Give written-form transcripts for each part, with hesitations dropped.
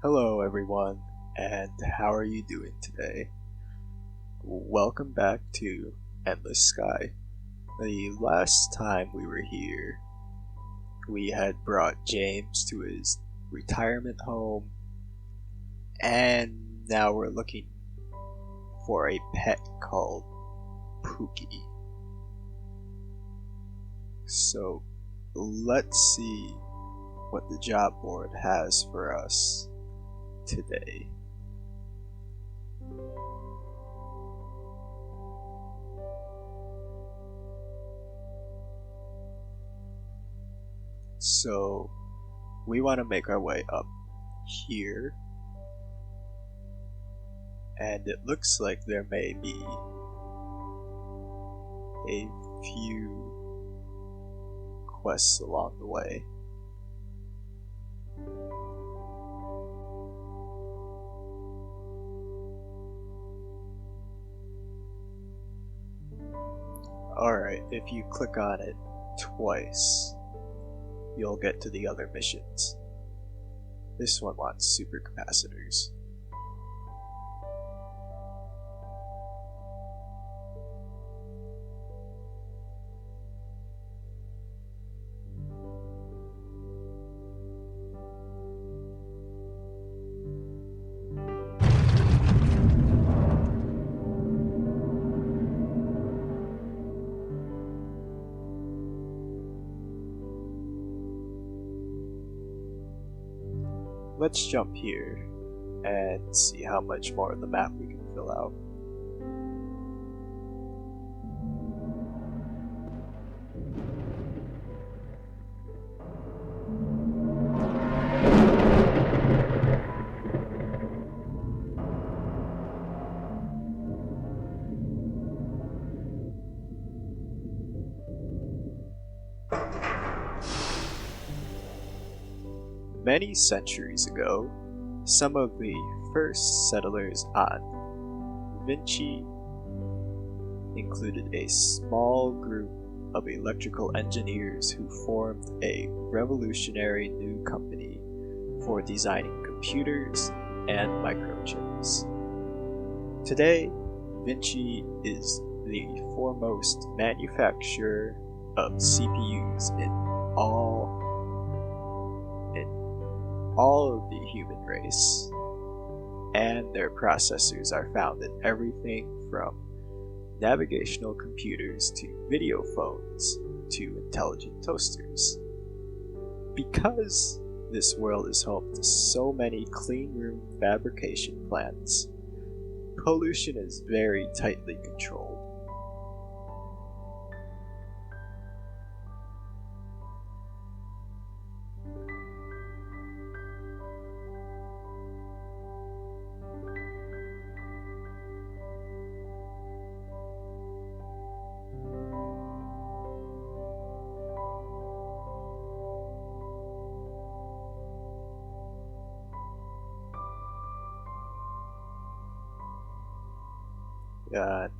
Hello, everyone, and how are you doing today? Welcome back to Endless Sky. The last time we were here, we had brought James to his retirement home, and now we're looking for a pet called Pookie. So, let's see what the job board has for us today. So we want to make our way up here, and it looks like there may be a few quests along the way. Alright, if you click on it twice, you'll get to the other missions. This one wants supercapacitors. Let's jump here and see how much more of the map we can fill out. Many centuries ago, some of the first settlers on Vinci included a small group of electrical engineers who formed a revolutionary new company for designing computers and microchips. Today, Vinci is the foremost manufacturer of CPUs in all of the human race, and their processors are found in everything from navigational computers to video phones to intelligent toasters. Because this world is home to so many clean room fabrication plants, pollution is very tightly controlled.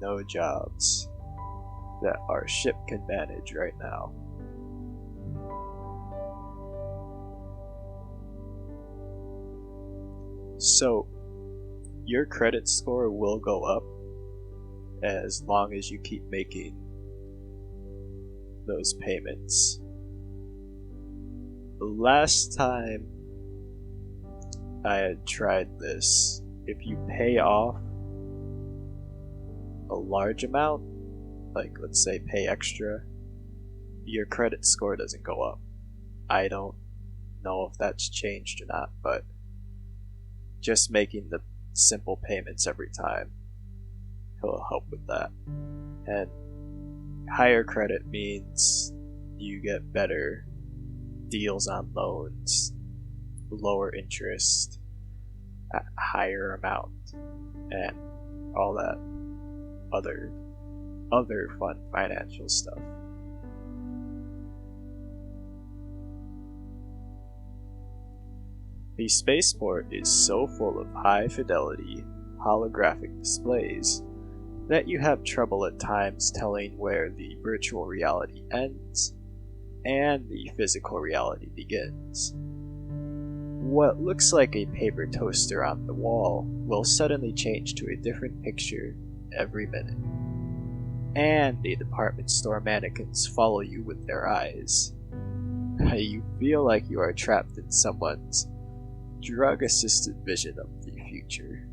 No jobs that our ship can manage right now. So, your credit score will go up as long as you keep making those payments. The last time I had tried this, if you pay off a large amount, like let's say pay extra, your credit score doesn't go up. I don't know if that's changed or not, but just making the simple payments every time will help with that. And higher credit means you get better deals on loans, lower interest, at higher amount, and all that other fun financial stuff. The spaceport is so full of high-fidelity holographic displays that you have trouble at times telling where the virtual reality ends and the physical reality begins. what looks like a paper toaster on the wall will suddenly change to a different picture every minute. And the department store mannequins follow you with their eyes. You feel like you are trapped in someone's drug-assisted vision of the future.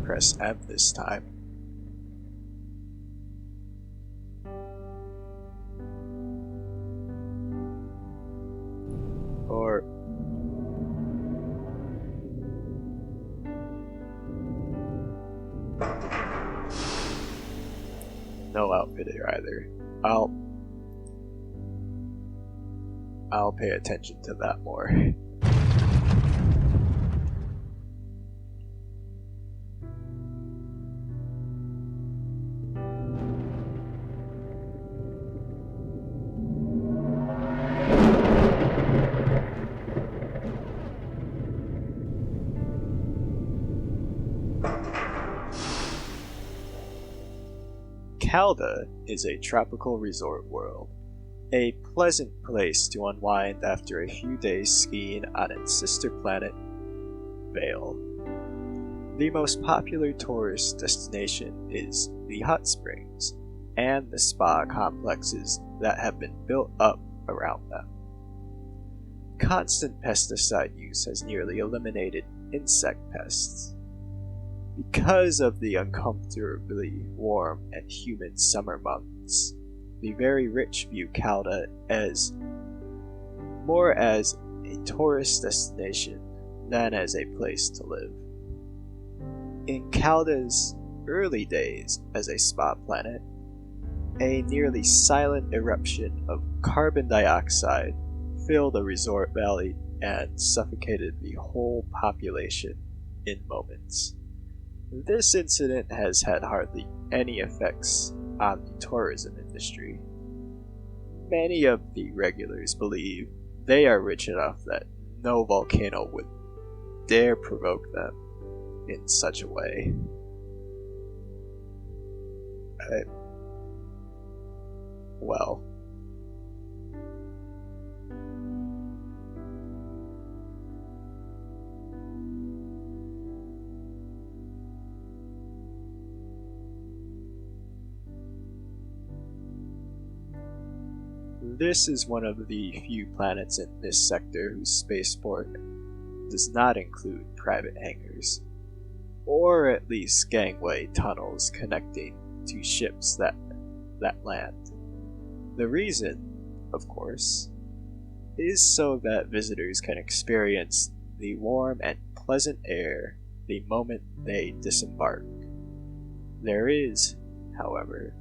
Press M this time. Or no outfit either. I'll pay attention to that more. Calda is a tropical resort world, a pleasant place to unwind after a few days skiing on its sister planet, Vale. The most popular tourist destination is the hot springs and the spa complexes that have been built up around them. Constant pesticide use has nearly eliminated insect pests. Because of the uncomfortably warm and humid summer months, the very rich view Calda as more as a tourist destination than as a place to live. In Calda's early days as a spa planet, a nearly silent eruption of carbon dioxide filled the resort valley and suffocated the whole population in moments. This incident has had hardly any effects on the tourism industry. Many of the regulars believe they are rich enough that no volcano would dare provoke them in such a way. Well. This is one of the few planets in this sector whose spaceport does not include private hangars, or at least gangway tunnels connecting to ships that land. The reason, of course, is so that visitors can experience the warm and pleasant air the moment they disembark. There is, however,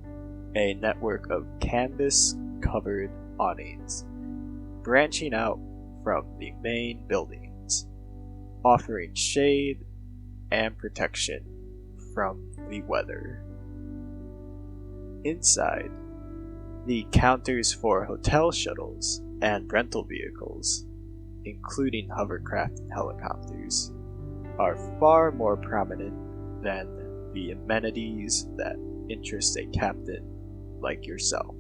a network of canvas-covered awnings branching out from the main buildings, offering shade and protection from the weather. Inside, the counters for hotel shuttles and rental vehicles, including hovercraft and helicopters, are far more prominent than the amenities that interest a captain like yourself.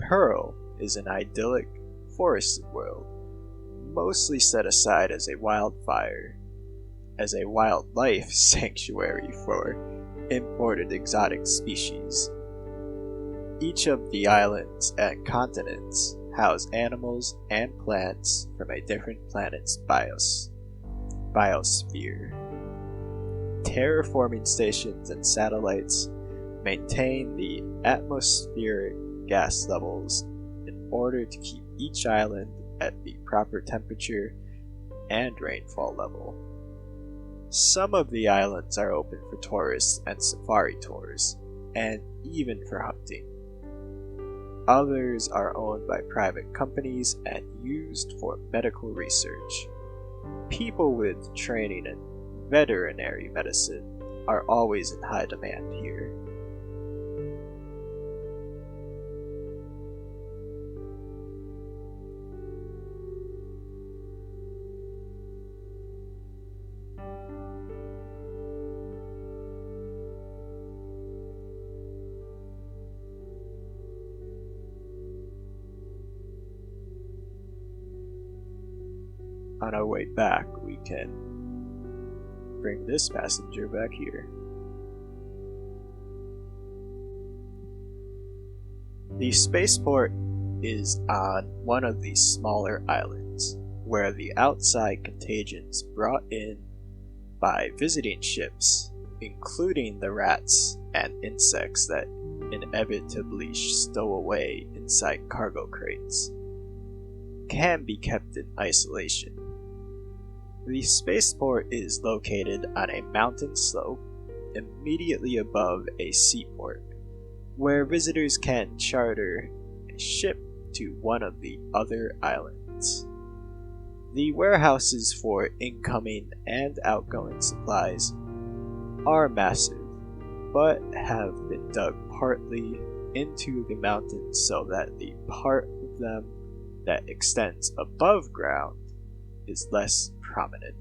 Pearl is an idyllic, forested world, mostly set aside as a wildlife sanctuary for imported exotic species. Each of the islands and continents house animals and plants from a different planet's biosphere. Terraforming stations and satellites maintain the atmospheric gas levels in order to keep each island at the proper temperature and rainfall level. Some of the islands are open for tourists and safari tours, and even for hunting. Others are owned by private companies and used for medical research. People with training in veterinary medicine are always in high demand here. On our way back, we can bring this passenger back here. The spaceport is on one of the smaller islands, where the outside contagions brought in by visiting ships, including the rats and insects that inevitably stow away inside cargo crates, can be kept in isolation. The spaceport is located on a mountain slope immediately above a seaport, where visitors can charter a ship to one of the other islands. The warehouses for incoming and outgoing supplies are massive, but have been dug partly into the mountains so that the part of them that extends above ground is less prominent.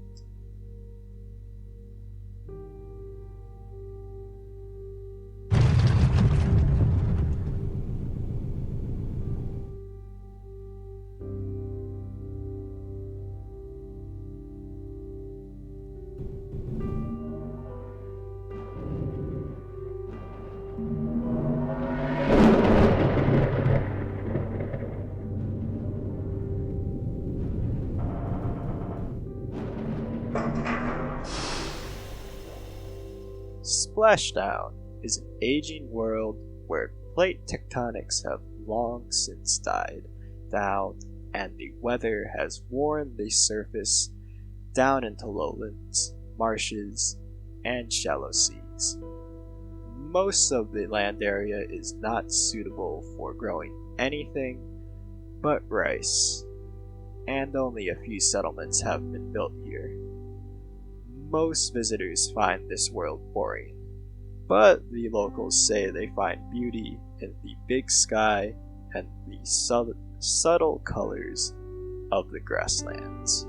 Splashdown is an aging world where plate tectonics have long since died down and the weather has worn the surface down into lowlands, marshes, and shallow seas. Most of the land area is not suitable for growing anything but rice, and only a few settlements have been built here. Most visitors find this world boring, but the locals say they find beauty in the big sky and the subtle colors of the grasslands.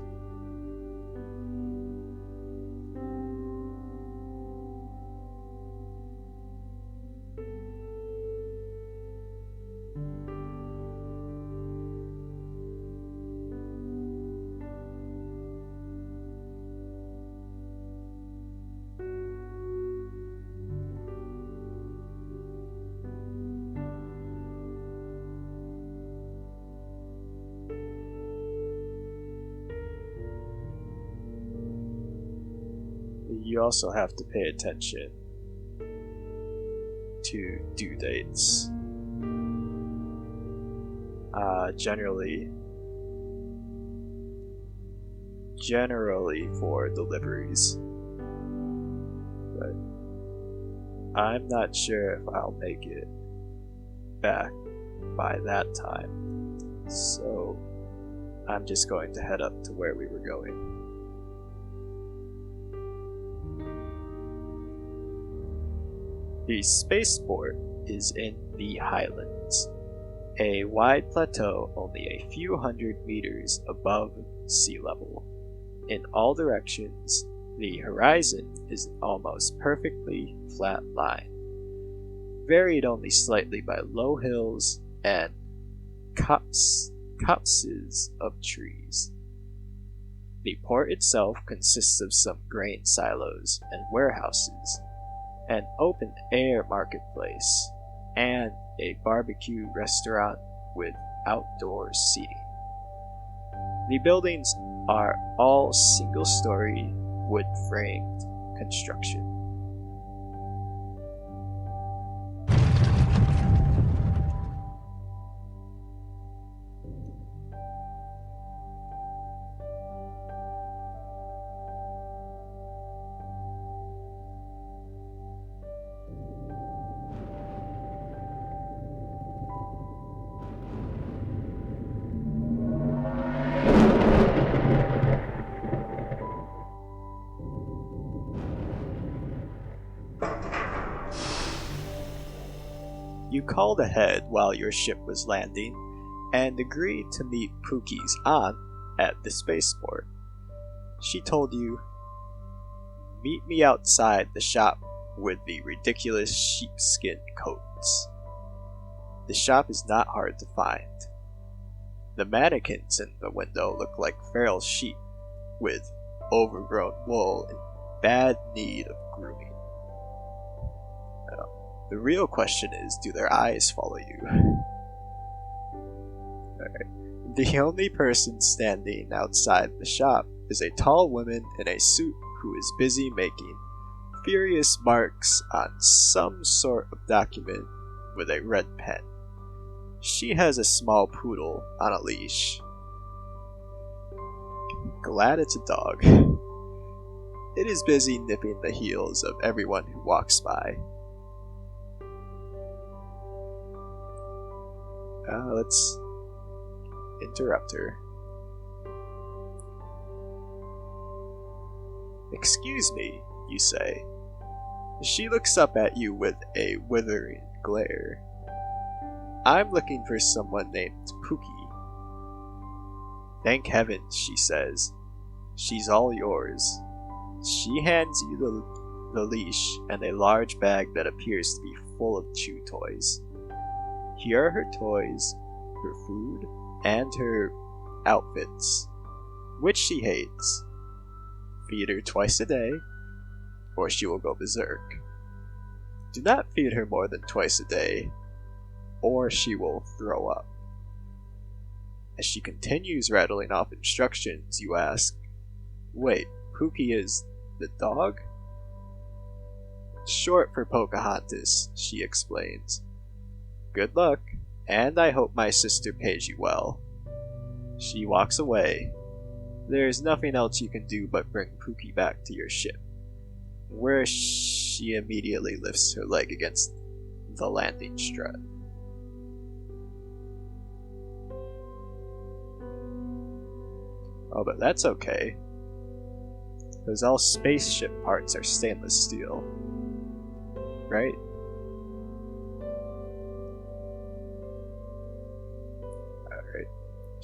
You also have to pay attention to due dates. Generally for deliveries, but I'm not sure if I'll make it back by that time, so I'm just going to head up to where we were going. The spaceport is in the Highlands, a wide plateau only a few hundred meters above sea level. In all directions, the horizon is an almost perfectly flat line, varied only slightly by low hills and copses of trees. The port itself consists of some grain silos and warehouses, an open-air marketplace, and a barbecue restaurant with outdoor seating. The buildings are all single-story, wood-framed construction. You called ahead while your ship was landing and agreed to meet Pookie's aunt at the spaceport. She told you, "Meet me outside the shop with the ridiculous sheepskin coats." The shop is not hard to find. The mannequins in the window look like feral sheep with overgrown wool in bad need of grooming. The real question is, do their eyes follow you? Alright. The only person standing outside the shop is a tall woman in a suit who is busy making furious marks on some sort of document with a red pen. She has a small poodle on a leash. Glad it's a dog. It is busy nipping the heels of everyone who walks by. Let's interrupt her. "Excuse me," you say. She looks up at you with a withering glare. "I'm looking for someone named Pookie." "Thank heavens," she says. "She's all yours." She hands you the leash and a large bag that appears to be full of chew toys. Here are her toys, her food, and her outfits, which she hates. Feed her twice a day, or she will go berserk. Do not feed her more than twice a day, or she will throw up. As she continues rattling off instructions, you ask, "Wait, Pookie is the dog?" "Short for Pocahontas," she explains. "Good luck, and I hope my sister pays you well." She walks away. There is nothing else you can do but bring Pookie back to your ship, where she immediately lifts her leg against the landing strut. Oh, but that's okay, because all spaceship parts are stainless steel, right?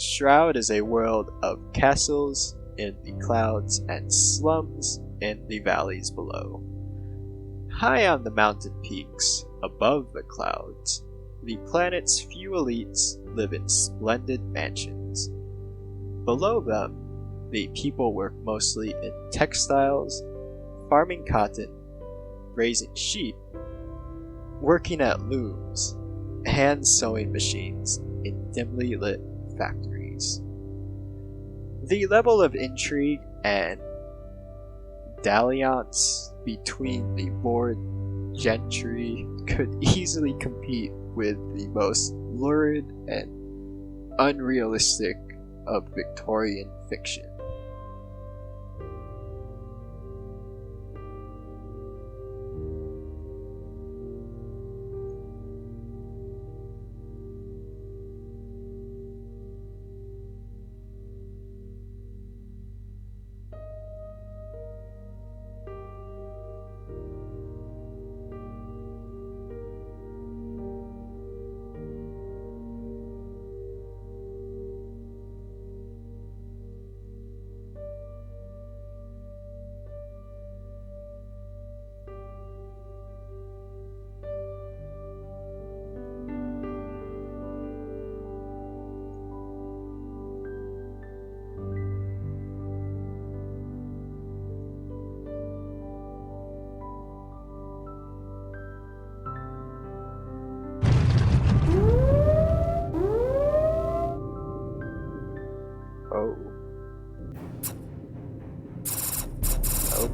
Shroud is a world of castles in the clouds and slums in the valleys below. High on the mountain peaks, above the clouds, the planet's few elites live in splendid mansions. Below them, the people work mostly in textiles, farming cotton, raising sheep, working at looms, hand sewing machines in dimly lit factories. The level of intrigue and dalliance between the bored gentry could easily compete with the most lurid and unrealistic of Victorian fiction.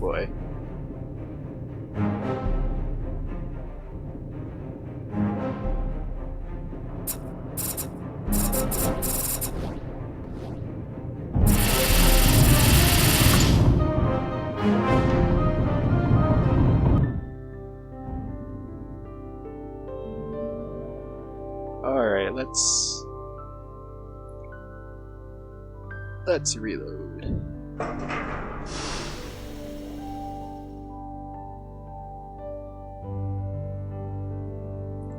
convoy. Alright, let's reload.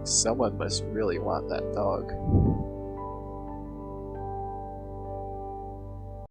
Someone must really want that dog.